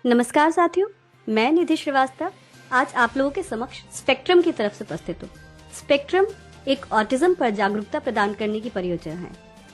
नमस्कार साथियों, मैं निधि श्रीवास्तव आज आप लोगों के समक्ष स्पेक्ट्रम की तरफ से उपस्थित हूँ। स्पेक्ट्रम एक ऑटिज्म पर जागरूकता प्रदान करने की परियोजना है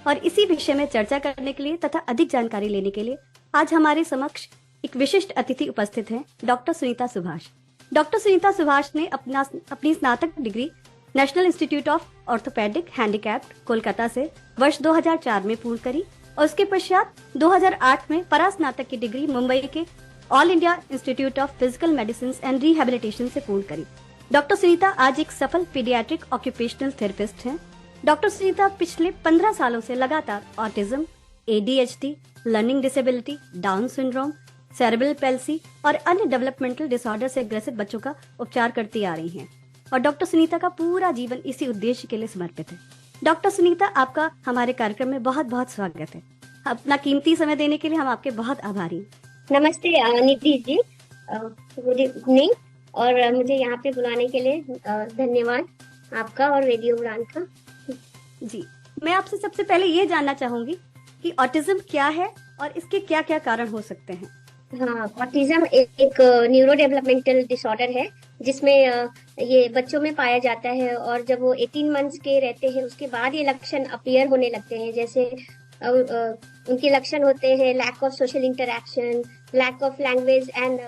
और इसी विषय में चर्चा करने के लिए तथा अधिक जानकारी लेने के लिए आज हमारे समक्ष एक विशिष्ट अतिथि उपस्थित हैं, डॉक्टर सुनीता सुभाष। डॉक्टर सुनीता सुभाष ने अपनी स्नातक degree national institute of orthopaedic handicapped Kolkata से वर्ष 2004 में पूर्ण करी और उसके पश्चात 2008 में परास्नातक की डिग्री मुंबई के all India institute of physical medicine and rehabilitation से पूर्ण करी। डॉक्टर सुनीता आज एक सफल पीडियाट्रिक ऑक्यूपेशनल थेरेपिस्ट हैं। डॉक्टर सुनीता पिछले 15 सालों से लगातार autism, ADHD, learning disability, down syndrome, cerebral palsy और अन्य डेवलपमेंटल डिसऑर्डर से ग्रसित बच्चों का उपचार करती आ रही हैं और डॉक्टर सुनीता का पूरा जीवन इसी उद्देश्य के लिए समर्पित है। डॉक्टर सुनीता, आपका हमारे कार्यक्रम में बहुत बहुत स्वागत है। अपना कीमती समय देने के लिए हम आपके बहुत आभारी हैं। नमस्ते निधि जी, गुड इवनिंग और मुझे यहाँ पे बुलाने के लिए धन्यवाद आपका और रेडियो उड़ान का। जी, मैं आपसे सबसे पहले ये जानना चाहूंगी कि ऑटिज्म क्या है और इसके क्या क्या कारण हो सकते हैं। हाँ, ऑटिज्म एक न्यूरो डेवलपमेंटल डिसऑर्डर है जिसमें ये बच्चों में पाया जाता है और जब वो 18 मंथ्स के रहते हैं उसके बाद ये लक्षण अपीयर होने लगते हैं। जैसे उनके लक्षण होते हैं lack of social interaction, lack of language and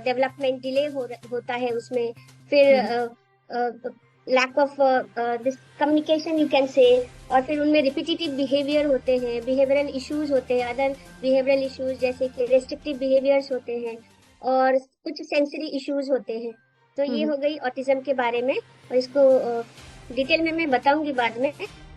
development delay होता है उसमें, फिर lack of this communication you can say, और फिर उनमें रिपीटेटिव बिहेवियर होते हैं, बिहेवियरल इश्यूज होते हैं, अदर बिहेवियरल इश्यूज जैसे कि रेस्ट्रिक्टिव बिहेवियर्स होते हैं और कुछ सेंसरी इश्यूज होते हैं। तो ये हो गई ऑटिज्म के बारे में और इसको डिटेल में मैं बताऊंगी बाद में।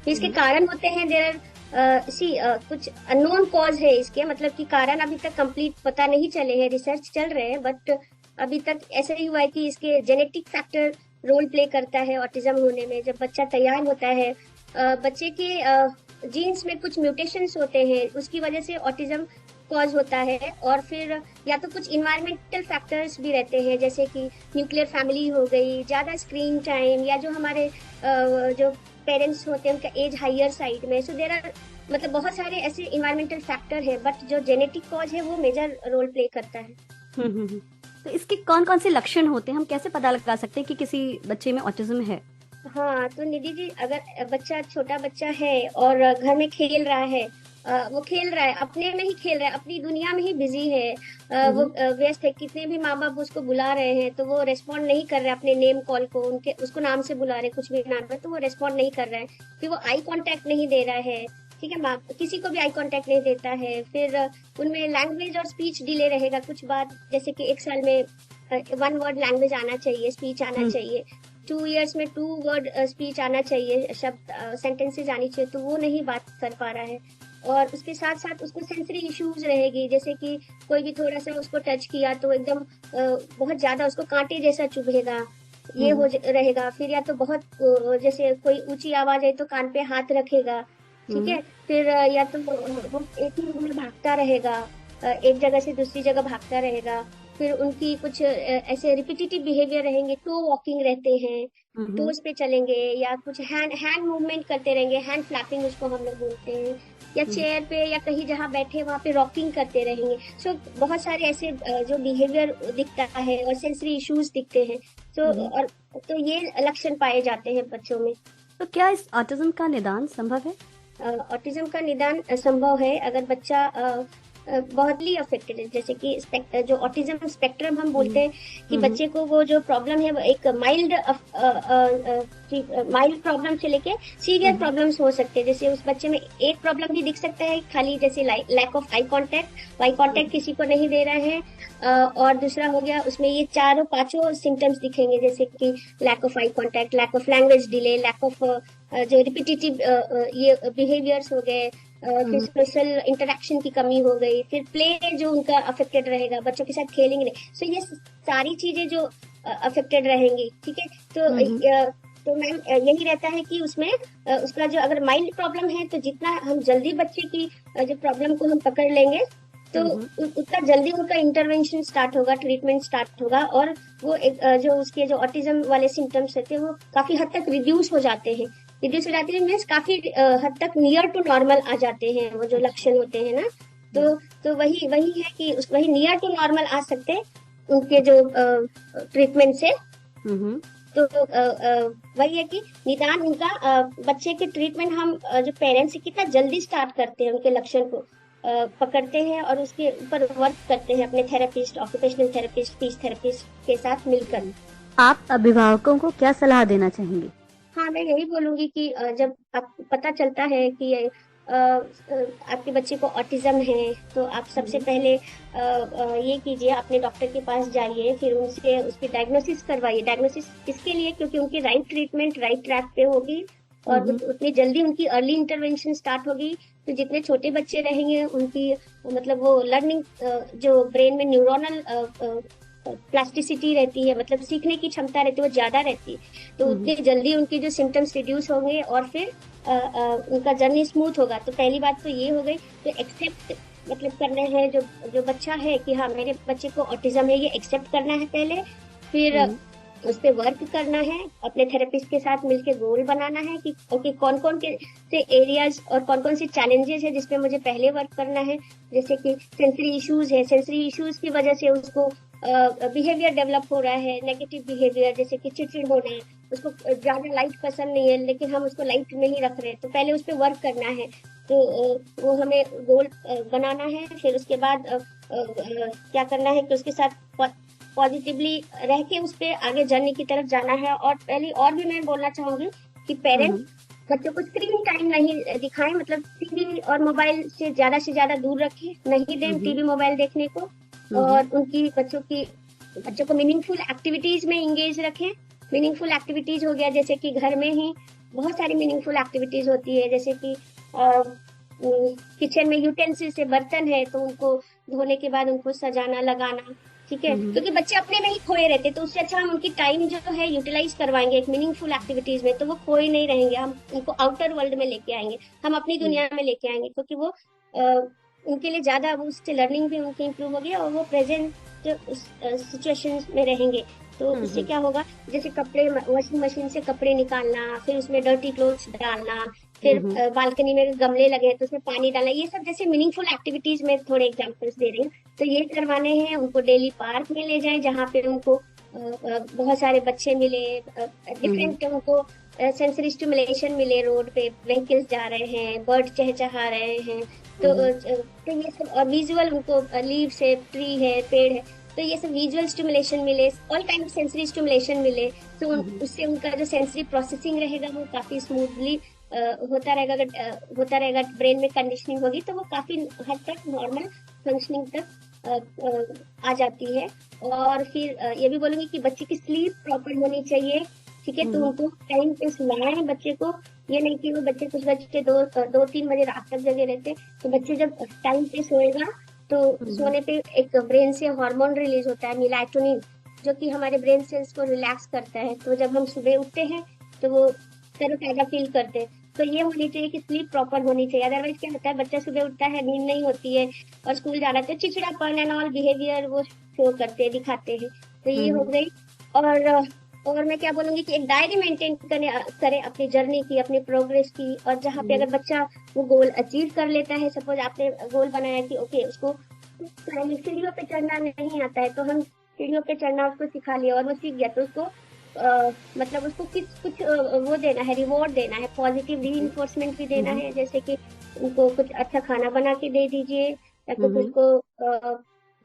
इसके कारण होते हैं देयर कुछ अननोन कॉज है इसके, मतलब कि कारण अभी तक कंप्लीट पता नहीं चले हैं, रिसर्च चल रहे हैं, बट अभी तक ऐसा ही हुआ है कि इसके जेनेटिक फैक्टर रोल प्ले करता है ऑटिज्म होने में। जब बच्चा तैयार होता है, बच्चे के जीन्स में कुछ म्यूटेशंस होते हैं, उसकी वजह से ऑटिज्म कॉज होता है। और फिर या तो कुछ इन्वायरमेंटल फैक्टर्स भी रहते हैं जैसे कि न्यूक्लियर फैमिली हो गई, ज्यादा स्क्रीन टाइम, या जो हमारे जो पेरेंट्स होते हैं उनका एज हायर साइड में। सो देयर आर मतलब बहुत सारे ऐसे इन्वायरमेंटल फैक्टर है, बट जो जेनेटिक कॉज है वो मेजर रोल प्ले करता है। तो इसके कौन कौन से लक्षण होते हैं, हम कैसे पता लगा सकते हैं कि किसी बच्चे में ऑटिज्म है। हाँ, तो निधि जी, अगर बच्चा छोटा बच्चा है और घर में खेल रहा है, वो खेल रहा है, अपने में ही खेल रहा है, अपनी दुनिया में ही बिजी है, वो व्यस्त है, कितने भी माँ बाप उसको बुला रहे हैं तो वो रेस्पॉन्ड नहीं कर रहा है अपने नेम कॉल को, उनके उसको नाम से बुला रहे, कुछ भी नाम है तो वो रेस्पॉन्ड नहीं कर रहा है, फिर वो आई कांटेक्ट नहीं दे रहा है, ठीक है, किसी को भी आई कांटेक्ट नहीं देता है। फिर उनमें लैंग्वेज और स्पीच डिले रहेगा, कुछ बात जैसे कि 1 साल में 1 वर्ड लैंग्वेज आना चाहिए, स्पीच आना चाहिए, 2 इयर्स में 2 वर्ड स्पीच आना चाहिए, शब्द सेंटेंसेज आनी चाहिए, तो वो नहीं बात कर पा रहा है। और उसके साथ साथ उसको सेंसरी इश्यूज रहेगी, जैसे कि कोई भी थोड़ा सा उसको टच किया तो एकदम बहुत ज्यादा उसको कांटे जैसा चुभेगा, ये हो रहेगा। फिर या तो बहुत जैसे कोई ऊंची आवाज है तो कान पे हाथ रखेगा, ठीक है, फिर या तो वो एक ही में भागता रहेगा, एक जगह से दूसरी जगह भागता रहेगा। फिर उनकी कुछ ऐसे रिपीटेटिव बिहेवियर रहेंगे, टो वॉकिंग रहते हैं, टोज पे चलेंगे, या कुछ हैंड मूवमेंट करते रहेंगे, हैंड फ्लैपिंग उसको हम लोग बोलते हैं, या चेयर पे या कहीं जहाँ बैठे वहाँ पे रॉकिंग करते रहेंगे। सो बहुत सारे ऐसे जो बिहेवियर दिखता है और सेंसरी इश्यूज दिखते हैं। और तो ये लक्षण पाए जाते हैं बच्चों में। तो क्या इस ऑटिज्म का निदान संभव है? ऑटिज्म का निदान संभव है अगर बच्चा बहुत ही अफेक्टेड है, जैसे कि जो ऑटिज्म स्पेक्ट्रम हम बोलते हैं कि बच्चे को वो जो प्रॉब्लम है वो एक माइल्ड प्रॉब्लम से लेके सीवियर प्रॉब्लम्स हो सकते हैं। जैसे उस बच्चे में एक प्रॉब्लम भी दिख सकता है खाली, जैसे लैक ऑफ आई कांटेक्ट किसी को नहीं दे रहा है, और दूसरा हो गया उसमें ये 4-5 सिम्टम्स दिखेंगे, जैसे कि lack of eye contact, lack of language delay, lack of जो रिपीटेटिव ये बिहेवियर्स हो गए, फिर सोशल इंटरेक्शन की कमी हो गई, फिर प्ले जो उनका अफेक्टेड रहेगा, बच्चों के साथ खेलेंगे नहीं। सो ये सारी चीजें जो अफेक्टेड रहेंगी, ठीक है, तो मैम यही रहता है कि उसमें उसका जो अगर माइल्ड प्रॉब्लम है तो जितना हम जल्दी बच्चे की जो प्रॉब्लम को हम पकड़ लेंगे तो उतना जल्दी उनका इंटरवेंशन स्टार्ट होगा, ट्रीटमेंट स्टार्ट होगा, और वो जो उसके जो ऑटिज्म वाले सिम्टम्स रहते हैं वो काफी हद तक रिड्यूस हो जाते हैं। मीन्स काफी हद तक नियर टू नॉर्मल आ जाते हैं वो जो लक्षण होते हैं ना, तो वही वही है कि वही नियर टू नॉर्मल आ सकते हैं उनके जो ट्रीटमेंट से। हम्म। तो वही है कि निदान उनका बच्चे के ट्रीटमेंट हम जो पेरेंट्स कितना जल्दी स्टार्ट करते हैं, उनके लक्षण को पकड़ते हैं और उसके ऊपर वर्क करते हैं अपने therapist, occupational therapist, speech therapist के साथ मिलकर। आप अभिभावकों को क्या सलाह देना चाहेंगे? हाँ, मैं यही बोलूंगी कि जब आपको पता चलता है कि आपके बच्चे को ऑटिज्म है, तो आप सबसे पहले ये कीजिए, अपने डॉक्टर के पास जाइए, फिर उनसे उसकी डायग्नोसिस करवाइए। डायग्नोसिस इसके लिए क्योंकि उनकी राइट ट्रीटमेंट राइट ट्रैक पे होगी और उतनी जल्दी उनकी अर्ली इंटरवेंशन स्टार्ट होगी, तो जितने छोटे बच्चे रहेंगे उनकी मतलब वो लर्निंग जो ब्रेन में न्यूरोनल प्लास्टिसिटी रहती है, मतलब सीखने की क्षमता रहती है, वो ज्यादा रहती है। तो उतनी जल्दी उनके जो सिम्टम्स रिड्यूस होंगे और फिर उनका जर्नी स्मूथ होगा। तो पहली बात तो ये हो गई। तो एक्सेप्ट मतलब करना है, जो जो बच्चा है कि हाँ मेरे बच्चे को ऑटिज्म है, ये एक्सेप्ट करना है पहले। फिर उस पे वर्क करना है, अपने थेरेपिस्ट के साथ मिलके गोल बनाना है कि ओके कौन कौन के से एरियाज और कौन कौन से चैलेंजेस है जिसपे मुझे पहले वर्क करना है। जैसे कि सेंसरी इश्यूज है, सेंसरी इश्यूज की वजह से उसको बिहेवियर डेवलप हो रहा है, नेगेटिव बिहेवियर, जैसे कि चिड़चिड़ होना है, उसको ज्यादा लाइट पसंद नहीं है लेकिन हम उसको लाइट नहीं रख रहे, तो पहले उस पर वर्क करना है। तो वो हमें गोल बनाना है। फिर उसके बाद क्या करना है कि उसके साथ पॉजिटिवली रह के उस पर आगे जर्नी की तरफ जाना है। और पहले और भी मैं बोलना चाहूंगी कि पेरेंट्स बच्चों को स्क्रीन टाइम नहीं दिखाएं, मतलब टीवी और मोबाइल से ज्यादा दूर रखें, नहीं दें टीवी मोबाइल देखने को। और उनकी बच्चों को मीनिंगफुल एक्टिविटीज में इंगेज रखें। मीनिंगफुल एक्टिविटीज हो गया जैसे कि घर में ही बहुत सारी मीनिंगफुल एक्टिविटीज होती है, जैसे कि किचन में यूटेंसिल से बर्तन है तो उनको धोने के बाद उनको सजाना लगाना, ठीक है, क्योंकि बच्चे अपने में ही खोए रहते, तो उससे अच्छा हम उनकी टाइम जो है यूटिलाइज करवाएंगे एक मीनिंगफुल एक्टिविटीज में, तो वो खोए नहीं रहेंगे। हम उनको आउटर वर्ल्ड में लेके आएंगे, हम अपनी दुनिया में लेके आएंगे, क्योंकि वो उनके लिए ज्यादा उससे लर्निंग भी उनकी इम्प्रूव होगी और वो प्रेजेंट सिचुएशंस में रहेंगे। तो इससे क्या होगा, जैसे कपड़े वॉशिंग मशीन से कपड़े निकालना, फिर उसमें डर्टी क्लोथ्स डालना, फिर बालकनी में गमले लगे हैं तो उसमें पानी डालना, ये सब जैसे मीनिंगफुल एक्टिविटीज में थोड़े एग्जांपल्स दे रही हूँ। तो ये करवाने हैं। उनको डेली पार्क में ले जाएं जहाँ पे उनको बहुत सारे बच्चे मिले, डिफरेंट उनको सेंसरी स्टिमुलेशन मिले, रोड पे व्हीकल्स जा रहे हैं, बर्ड चहचहा रहे हैं, तो ये सब, और विजुअल उनको लीव्स है, ट्री है, पेड़ है, तो ये सब विजुअल स्टिमुलेशन मिले, all kind of sensory stimulation मिले। तो उससे उनका जो सेंसरी प्रोसेसिंग रहेगा वो काफी स्मूथली होता रहेगा, ब्रेन में कंडीशनिंग होगी तो वो काफी हद तक नॉर्मल फंक्शनिंग तक आ जाती है। और फिर ये भी बोलूंगी कि बच्चे की स्लीप प्रॉपर होनी चाहिए, ठीक है, तो उनको टाइम पे सुलाएं बच्चे को। ये नहीं कि वो बच्चे कुछ बच्चे 2-3 बजे रात तक जगे रहते, तो बच्चे जब टाइम पे सोएगा तो सोने पे एक ब्रेन से हार्मोन रिलीज होता है मेलाटोनिन, जो कि हमारे ब्रेन सेल्स को रिलैक्स करता है। तो जब हम सुबह उठते हैं तो वो तरोताजा फील करते हैं। तो ये होनी चाहिए कि स्लीप प्रॉपर होनी चाहिए, अदरवाइज क्या होता है, बच्चा सुबह उठता है, नींद नहीं होती है और स्कूल जाना तो चिड़चिड़ापन एंड ऑल बिहेवियर वो शो करते दिखाते हैं। तो ये हो गई। और मैं क्या बोलूंगी कि एक डायरी मेंटेन करें अपनी जर्नी की, अपनी प्रोग्रेस की। और जहाँ पे अगर बच्चा वो गोल अचीव कर लेता है, सपोज आपने गोल बनाया कि ओके उसको सीढ़ियों पे चढ़ना नहीं आता है, तो हम सीढ़ियों पे चढ़ना उसको सिखा लिया और वो सीख गया, तो उसको मतलब उसको कुछ वो देना है, रिवॉर्ड देना है, पॉजिटिव रीइंफोर्समेंट भी देना है, जैसे कि उनको कुछ अच्छा खाना बना के दे दीजिए या कुछ उसको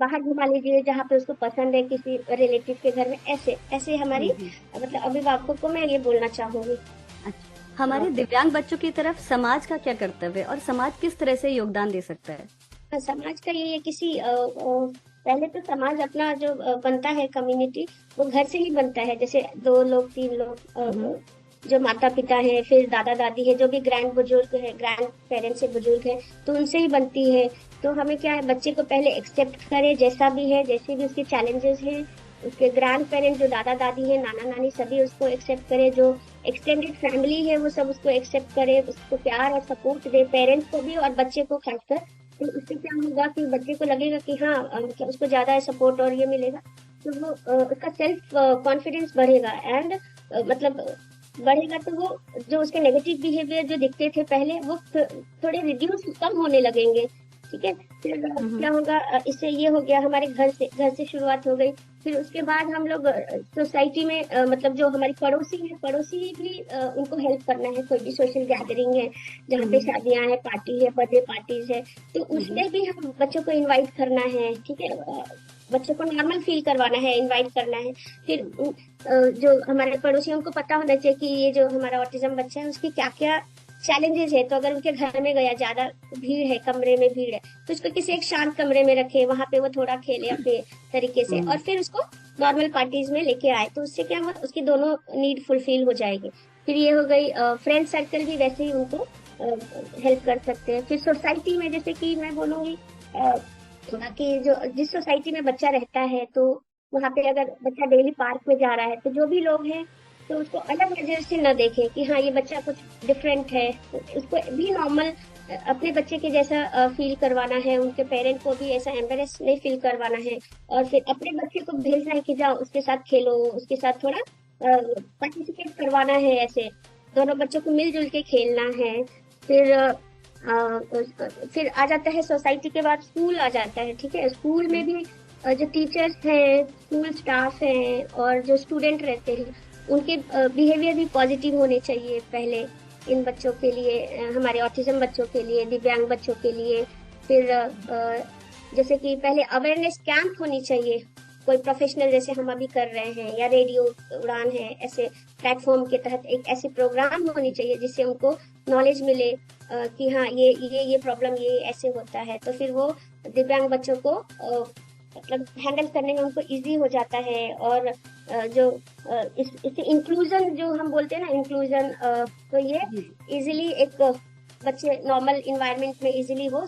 बाहर घुमा लीजिए जहाँ पे उसको पसंद है, किसी रिलेटिव के घर में। ऐसे ऐसे हमारी मतलब अभिभावकों को मैं ये बोलना चाहूंगी। अच्छा, हमारे दिव्यांग बच्चों की तरफ समाज का क्या कर्तव्य है और समाज किस तरह से योगदान दे सकता है? समाज का ये किसी पहले तो समाज अपना जो बनता है कम्युनिटी, वो घर से ही बनता है। जैसे 2 लोग 3 लोग जो माता पिता है, फिर दादा दादी है, जो भी ग्रैंड बुजुर्ग है, ग्रैंड पेरेंट्स से बुजुर्ग है, तो उनसे ही बनती है। तो हमें क्या है, बच्चे को पहले एक्सेप्ट करे जैसा भी है, जैसे भी उसके चैलेंजेस हैं। उसके ग्रैंड पेरेंट्स जो दादा दादी है, नाना नानी, सभी उसको एक्सेप्ट करे। जो एक्सटेंडेड फैमिली है वो सब उसको एक्सेप्ट करे, उसको प्यार और सपोर्ट दे, पेरेंट्स को भी और बच्चे को खासकर। तो इससे क्या होगा कि बच्चे को लगेगा कि हाँ मतलब उसको ज्यादा सपोर्ट और ये मिलेगा, तो वो उसका सेल्फ कॉन्फिडेंस बढ़ेगा एंड मतलब बढ़ेगा। तो वो जो उसके नेगेटिव बिहेवियर जो दिखते थे पहले, वो थोड़े रिड्यूस कम होने लगेंगे, ठीक है। फिर क्या होगा, इससे ये हो गया, हमारे घर से शुरुआत हो गई। फिर उसके बाद हम लोग सोसाइटी में मतलब जो हमारी पड़ोसी है, पड़ोसी भी उनको हेल्प करना है। कोई भी सोशल गैदरिंग है जहाँ पे शादियां है, पार्टी है, बर्थडे पार्टीज है, तो उसमें भी हम बच्चों को इनवाइट करना है। ठीक है, बच्चों को नॉर्मल फील करवाना है, इनवाइट करना है। फिर जो हमारे पड़ोसी हैं उनको पता होना चाहिए कि ये जो हमारा ऑटिज्म बच्चा है उसकी क्या क्या चैलेंजेस है। तो अगर उनके घर में गया, ज्यादा भीड़ है, कमरे में भीड़ है, तो उसको किसी एक शांत कमरे में रखे, वहां पे वो थोड़ा खेले अपने तरीके से, और फिर उसको नॉर्मल पार्टीज में लेके आए, तो उससे क्या हुआ, उसकी दोनों नीड फुलफिल हो जाएगी। फिर ये हो गई फ्रेंड सर्कल भी वैसे ही उनको हेल्प कर सकते हैं। फिर सोसाइटी में, जैसे कि मैं बोलूंगी कि जो जिस सोसाइटी में बच्चा रहता है, तो वहां पे अगर बच्चा डेली पार्क में जा रहा है, तो जो भी लोग हैं तो उसको अलग नजर से न देखें कि हाँ ये बच्चा कुछ डिफरेंट है। तो उसको भी नॉर्मल अपने बच्चे के जैसा फील करवाना है, उनके पेरेंट को भी ऐसा एम्बेरस नहीं फील करवाना है। और फिर अपने बच्चे को भेजना है कि जाओ उसके साथ खेलो, उसके साथ थोड़ा पार्टिसिपेट करवाना है। ऐसे दोनों बच्चों को मिलजुल के खेलना है। फिर फिर आ जाता है सोसाइटी के बाद स्कूल आ जाता है। ठीक है, स्कूल में भी जो टीचर्स हैं, स्कूल स्टाफ हैं, और जो स्टूडेंट रहते हैं, उनके बिहेवियर भी पॉजिटिव होने चाहिए पहले इन बच्चों के लिए, हमारे ऑटिज्म बच्चों के लिए, दिव्यांग बच्चों के लिए। फिर जैसे कि पहले अवेयरनेस कैंप होनी चाहिए, कोई प्रोफेशनल जैसे हम अभी कर रहे हैं, या रेडियो उड़ान है, ऐसे प्लेटफॉर्म के तहत एक ऐसी प्रोग्राम होनी चाहिए जिससे उनको नॉलेज मिले कि हाँ ये प्रॉब्लम ये ऐसे होता है। तो फिर वो दिव्यांग बच्चों को मतलब हैंडल करने में उनको इजी हो जाता है। और जो इससे इंक्लूजन जो हम बोलते हैं ना, इंक्लूजन, तो ये इजीली एक बच्चे नॉर्मल इन्वायरमेंट में इजीली वो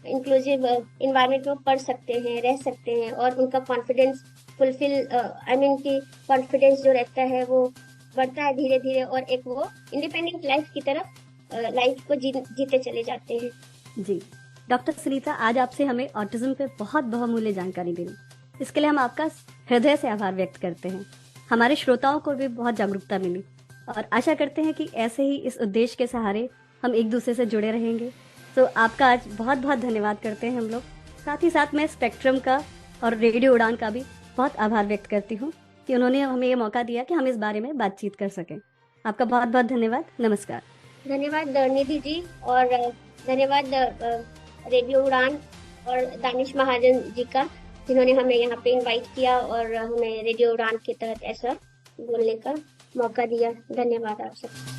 इंक्लूसिव इन्वायरमेंट में पढ़ सकते हैं, रह सकते हैं, और उनका कॉन्फिडेंस फुलफिल आई मीन की कॉन्फिडेंस जो रहता है वो बढ़ता है धीरे धीरे, और एक वो इंडिपेंडेंट लाइफ की तरफ लाइफ को जीते चले जाते हैं। जी डॉक्टर सुनीता, आज आपसे हमें ऑटिज्म पे बहुत बहुमूल्य जानकारी मिली। इसके लिए हम आपका हृदय से आभार व्यक्त करते हैं। हमारे श्रोताओं को भी बहुत जागरूकता मिली, और आशा करते हैं कि ऐसे ही इस उद्देश्य के सहारे हम एक दूसरे से जुड़े रहेंगे। तो आपका आज बहुत बहुत धन्यवाद करते हैं हम लोग। साथ ही साथ मैं स्पेक्ट्रम का और रेडियो उड़ान का भी बहुत आभार व्यक्त करती हूँ कि उन्होंने हमें ये मौका दिया कि हम इस बारे में बातचीत कर सकें। आपका बहुत बहुत धन्यवाद। नमस्कार। धन्यवाद निधि जी, और धन्यवाद रेडियो उड़ान और दानिश महाजन जी का, जिन्होंने हमें यहाँ पे इनवाइट किया और हमें रेडियो उड़ान के तहत ऐसा बोलने का मौका दिया। धन्यवाद आप सबका।